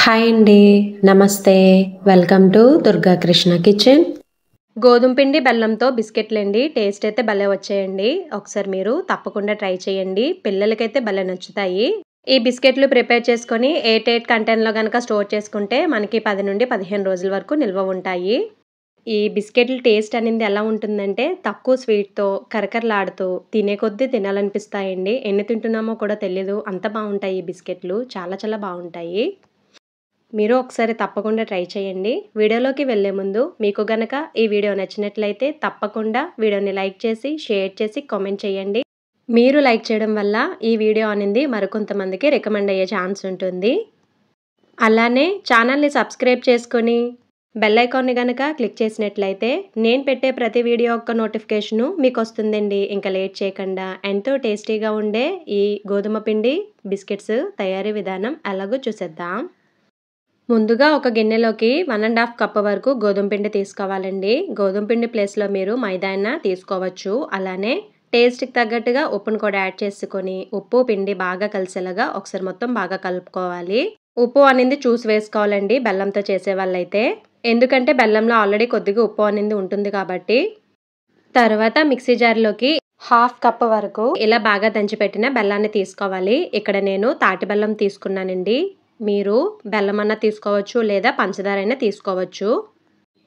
Hi అండి. నమస్తే. Welcome to Durga Krishna kitchen. గోధుమ పిండి బెల్లంతో బిస్కెట్లండి. టేస్ట్ అయితే భలే వచ్చాయండి. ఒకసారి మీరు తప్పకుండా ట్రై చేయండి. పిల్లలకైతే భలే నచ్చుతాయి. ఈ బిస్కెట్లు ప్రిపేర్ చేసుకొని ఎయిర్ టైట్ కంటైనర్‌లో గనక స్టోర్ చేసుకుంటే మనకి 10 నుండి 15 రోజుల వరకు నిల్వ ఉంటాయి. ఈ బిస్కెట్ల టేస్ట్ అనేది ఎలా ఉంటుందంటే తక్కువ స్వీట్‌తో కరకరలాడుతూ తినే కొద్దీ తినాలనిపిస్తాయండి. ఎన్ని తింటున్నామో కూడా తెలీదు. అంత బావుంటాయి ఈ బిస్కెట్లు. చాలా చాలా బావుంటాయి. మీరు ఒకసారి తప్పకుండా ట్రై చేయండి. వీడియోలోకి వెళ్ళే ముందు మీకు గనక ఈ వీడియో నచ్చినట్లయితే తప్పకుండా వీడియోని లైక్ చేసి, షేర్ చేసి, కామెంట్ చేయండి. మీరు లైక్ చేయడం వల్ల ఈ వీడియో అనేది మరికొంతమందికి రికమెండ్ అయ్యే ఛాన్స్ ఉంటుంది. అలానే ఛానల్‌ని సబ్స్క్రైబ్ చేసుకొని బెల్ ఐకాన్‌ని గనక క్లిక్ చేసినట్లయితే నేను పెట్టే ప్రతి వీడియో యొక్క నోటిఫికేషను మీకొస్తుందండి. ఇంక లేట్ చేయకుండా ఎంతో టేస్టీగా ఉండే ఈ గోధుమ పిండి బిస్కెట్స్ తయారీ విధానం ఎలాగో చూసేద్దాం. ముందుగా ఒక గిన్నెలోకి 1½ కప్ వరకు గోధుమ పిండి తీసుకోవాలండి. గోధుమ పిండి ప్లేస్‌లో మీరు మైదా అయినా తీసుకోవచ్చు. అలానే టేస్ట్‌కి తగ్గట్టుగా ఉప్పును కూడా యాడ్ చేసుకొని, ఉప్పు, పిండి బాగా కలిసేలాగా ఒకసారి మొత్తం బాగా కలుపుకోవాలి. ఉప్పు అనేది చూసి వేసుకోవాలండి బెల్లంతో చేసేవాళ్ళైతే. ఎందుకంటే బెల్లంలో ఆల్రెడీ కొద్దిగా ఉప్పు అనేది ఉంటుంది కాబట్టి. తర్వాత మిక్సీ జార్‌లోకి 1/2 కప్ వరకు ఇలా బాగా దంచిపెట్టిన బెల్లాన్ని తీసుకోవాలి. ఇక్కడ నేను తాటి బెల్లం తీసుకున్నానండి. మీరు బెల్లమన్నా తీసుకోవచ్చు లేదా పంచదార అయినా తీసుకోవచ్చు.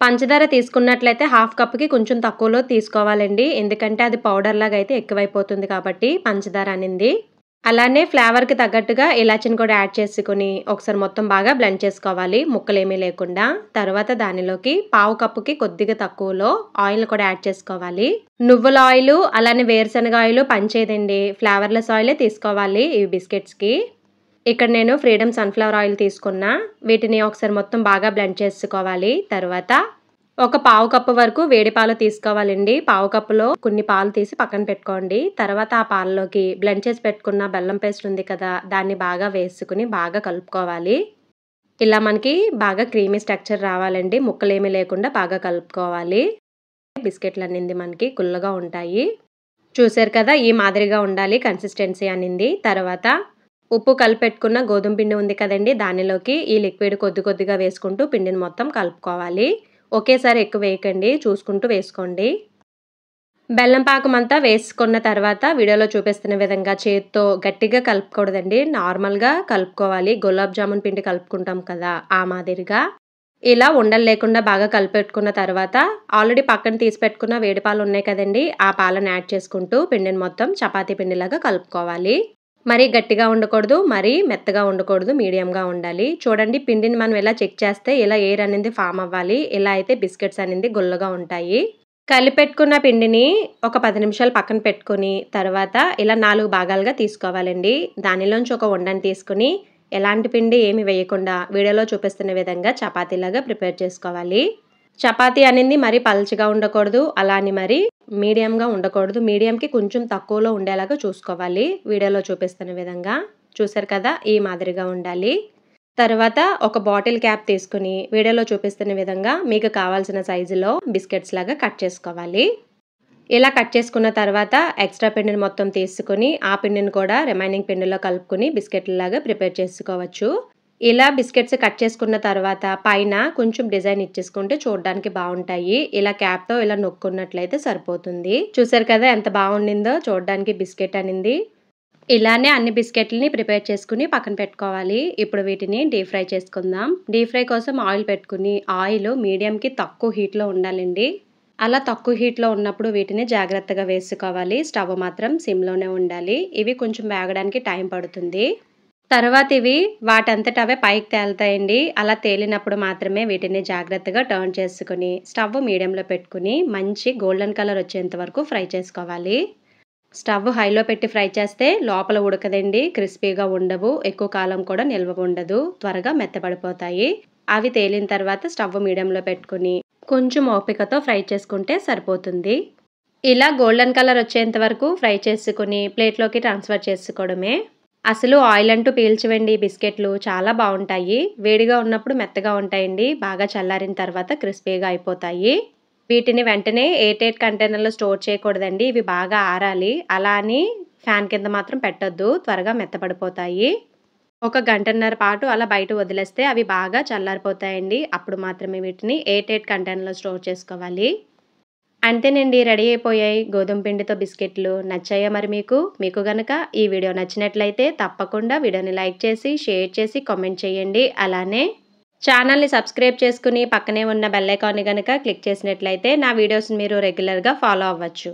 పంచదార తీసుకున్నట్లయితే 1/2 కప్‌కి కొంచెం తక్కువలో తీసుకోవాలండి. ఎందుకంటే అది పౌడర్ లాగా అయితే ఎక్కువైపోతుంది కాబట్టి పంచదార అనింది. అలానే ఫ్లేవర్‌కి తగ్గట్టుగా ఇలాచీని కూడా యాడ్ చేసుకొని ఒకసారి మొత్తం బాగా బ్లెండ్ చేసుకోవాలి ముక్కలేమీ లేకుండా. తర్వాత దానిలోకి 1/2 కప్‌కి కొద్దిగా తక్కువలో ఆయిల్‌ని కూడా యాడ్ చేసుకోవాలి. నువ్వుల ఆయిలు అలానే వేరుశనగ ఆయిలు పనిచేయదండి. ఫ్లేవర్‌లెస్ ఆయిలే తీసుకోవాలి ఈ బిస్కెట్స్‌కి. ఇక్కడ నేను ఫ్రీడమ్ సన్‌ఫ్లవర్ ఆయిల్ తీసుకున్నా. వీటిని ఒకసారి మొత్తం బాగా బ్లెండ్ చేసుకోవాలి. తర్వాత ఒక 1/2 కప్ వరకు వేడి పాలు తీసుకోవాలండి. 1/2 కప్పులో కొన్ని పాలు తీసి పక్కన పెట్టుకోండి. తర్వాత ఆ పాలలోకి బ్లెండ్ చేసి పెట్టుకున్న బెల్లం పేస్ట్ ఉంది కదా! దాన్ని బాగా వేసుకొని బాగా కలుపుకోవాలి. ఇలా మనకి బాగా క్రీమీ స్ట్రక్చర్ రావాలండి. ముక్కలేమీ లేకుండా బాగా కలుపుకోవాలి. బిస్కెట్లనేది మనకి గుల్లగా ఉంటాయి. చూసారు కదా! ఈ మాదిరిగా ఉండాలి కన్సిస్టెన్సీ అనింది. తర్వాత ఉప్పు కలిపెట్టుకున్న గోధుమ పిండి ఉంది కదండీ! దానిలోకి ఈ లిక్విడ్ కొద్ది కొద్దిగా వేసుకుంటూ పిండిని మొత్తం కలుపుకోవాలి. ఒకేసారి ఎక్కువ వేయకండి. చూసుకుంటూ వేసుకోండి. బెల్లం పాకమంతా వేసుకున్న తర్వాత వీడియోలో చూపిస్తున్న విధంగా చేత్తో గట్టిగా కలుపుకూడదండి. నార్మల్‌గా కలుపుకోవాలి. గులాబ్ జామున్ పిండి కలుపుకుంటాం కదా! ఆ మాదిరిగా. ఇలా ఉండలు లేకుండా బాగా కలిపెట్టుకున్న తర్వాత ఆల్రెడీ పక్కన తీసి పెట్టుకున్న వేడి పాలు ఉన్నాయి కదండీ! ఆ పాలను యాడ్ చేసుకుంటూ పిండిని మొత్తం చపాతీ పిండిలాగా కలుపుకోవాలి. మరీ గట్టిగా ఉండకూడదు. మరీ మెత్తగా ఉండకూడదు. మీడియంగా ఉండాలి. చూడండి పిండిని మనం ఇలా చెక్ చేస్తే ఇలా ఎయిర్ అనేది ఫార్మ్ అవ్వాలి. ఇలా అయితే బిస్కెట్స్ అనేది గుల్లగా ఉంటాయి. కలిపెట్టుకున్న పిండిని ఒక 10 నిమిషాలు పక్కన పెట్టుకొని తర్వాత ఇలా 4 భాగాలుగా తీసుకోవాలండి. దానిలోంచి ఒక ఉండని తీసుకొని ఎలాంటి పిండి ఏమి వేయకుండా వీడియోలో చూపిస్తున్న విధంగా చపాతీలాగా ప్రిపేర్ చేసుకోవాలి. చపాతీ అనేది మరీ పల్చగా ఉండకూడదు. అలా అని మరీ మీడియంగా ఉండకూడదు. మీడియంకి కొంచెం తక్కువలో ఉండేలాగా చూసుకోవాలి. వీడియోలో చూపిస్తున్న విధంగా. చూసారు కదా! ఈ మాదిరిగా ఉండాలి. తర్వాత ఒక బాటిల్ క్యాప్ తీసుకొని వీడియోలో చూపిస్తున్న విధంగా మీకు కావాల్సిన సైజులో బిస్కెట్స్ లాగా కట్ చేసుకోవాలి. ఇలా కట్ చేసుకున్న తర్వాత ఎక్స్ట్రా పిండిని మొత్తం తీసుకొని ఆ పిండిని కూడా రిమైనింగ్ పిండిలో కలుపుకొని బిస్కెట్లలాగా ప్రిపేర్ చేసుకోవచ్చు. ఇలా బిస్కెట్స్ కట్ చేసుకున్న తర్వాత పైన కొంచెం డిజైన్ ఇచ్చేసుకుంటే చూడడానికి బావుంటాయి. ఇలా క్యాప్‌తో ఇలా నొక్కున్నట్లయితే సరిపోతుంది. చూసారు కదా! ఎంత బావుండిందో చూడడానికి బిస్కెట్ అనింది. ఇలానే అన్ని బిస్కెట్లని ప్రిపేర్ చేసుకొని పక్కన పెట్టుకోవాలి. ఇప్పుడు వీటిని డీప్ ఫ్రై చేసుకుందాం. డీప్ ఫ్రై కోసం ఆయిల్ పెట్టుకొని ఆయిల్ మీడియంకి తక్కువ హీట్‌లో ఉండాలండి. అలా తక్కువ హీట్‌లో ఉన్నప్పుడు వీటిని జాగ్రత్తగా వేసుకోవాలి. స్టవ్ మాత్రం సిమ్‌లోనే ఉండాలి. ఇవి కొంచెం వేగడానికి టైం పడుతుంది. తర్వాత ఇవి వాటంతట అవే పైకి తేలుతాయండి. అలా తేలినప్పుడు మాత్రమే వీటిని జాగ్రత్తగా టర్న్ చేసుకొని స్టవ్ మీడియంలో పెట్టుకొని మంచి గోల్డెన్ కలర్ వచ్చేంత వరకు ఫ్రై చేసుకోవాలి. స్టవ్ హైలో పెట్టి ఫ్రై చేస్తే లోపల ఉడకదండి. క్రిస్పీగా ఉండవు. ఎక్కువ కాలం కూడా నిల్వ ఉండదు. త్వరగా మెత్తబడిపోతాయి. అవి తేలిన తర్వాత స్టవ్ మీడియంలో పెట్టుకొని కొంచెం ఓపికతో ఫ్రై చేసుకుంటే సరిపోతుంది. ఇలా గోల్డెన్ కలర్ వచ్చేంత వరకు ఫ్రై చేసుకొని ప్లేట్‌లోకి ట్రాన్స్‌ఫర్ చేసుకోవడమే. అసలు ఆయిల్ అంటూ పీల్చవండి ఈ బిస్కెట్లు. చాలా బావుంటాయి. వేడిగా ఉన్నప్పుడు మెత్తగా ఉంటాయండి. బాగా చల్లారిన తర్వాత క్రిస్పీగా అయిపోతాయి. వీటిని వెంటనే ఎయిర్ టైట్ కంటైనర్‌లో స్టోర్ చేయకూడదండి. ఇవి బాగా ఆరాలి. అలా అని ఫ్యాన్ కింద మాత్రం పెట్టొద్దు. త్వరగా మెత్తబడిపోతాయి. ఒక గంటన్నర పాటు అలా బయట వదిలేస్తే అవి బాగా చల్లారిపోతాయండి. అప్పుడు మాత్రమే వీటిని ఎయిర్ టైట్ కంటైనర్‌లో స్టోర్ చేసుకోవాలి. అంతేనండి, రెడీ అయిపోయాయి గోధుమ పిండితో బిస్కెట్‌లు. నచ్చాయా మరి మీకు? మీకు గనక ఈ వీడియో నచ్చినట్లయితే తప్పకుండా వీడియోని లైక్ చేసి, షేర్ చేసి, కామెంట్ చేయండి. అలానే ఛానల్‌ని సబ్స్క్రైబ్ చేసుకొని పక్కనే ఉన్న బెల్ ఐకాన్‌ని గనక క్లిక్ చేసినట్లయితే నా వీడియోస్‌ని మీరు రెగ్యులర్‌గా ఫాలో అవ్వచ్చు.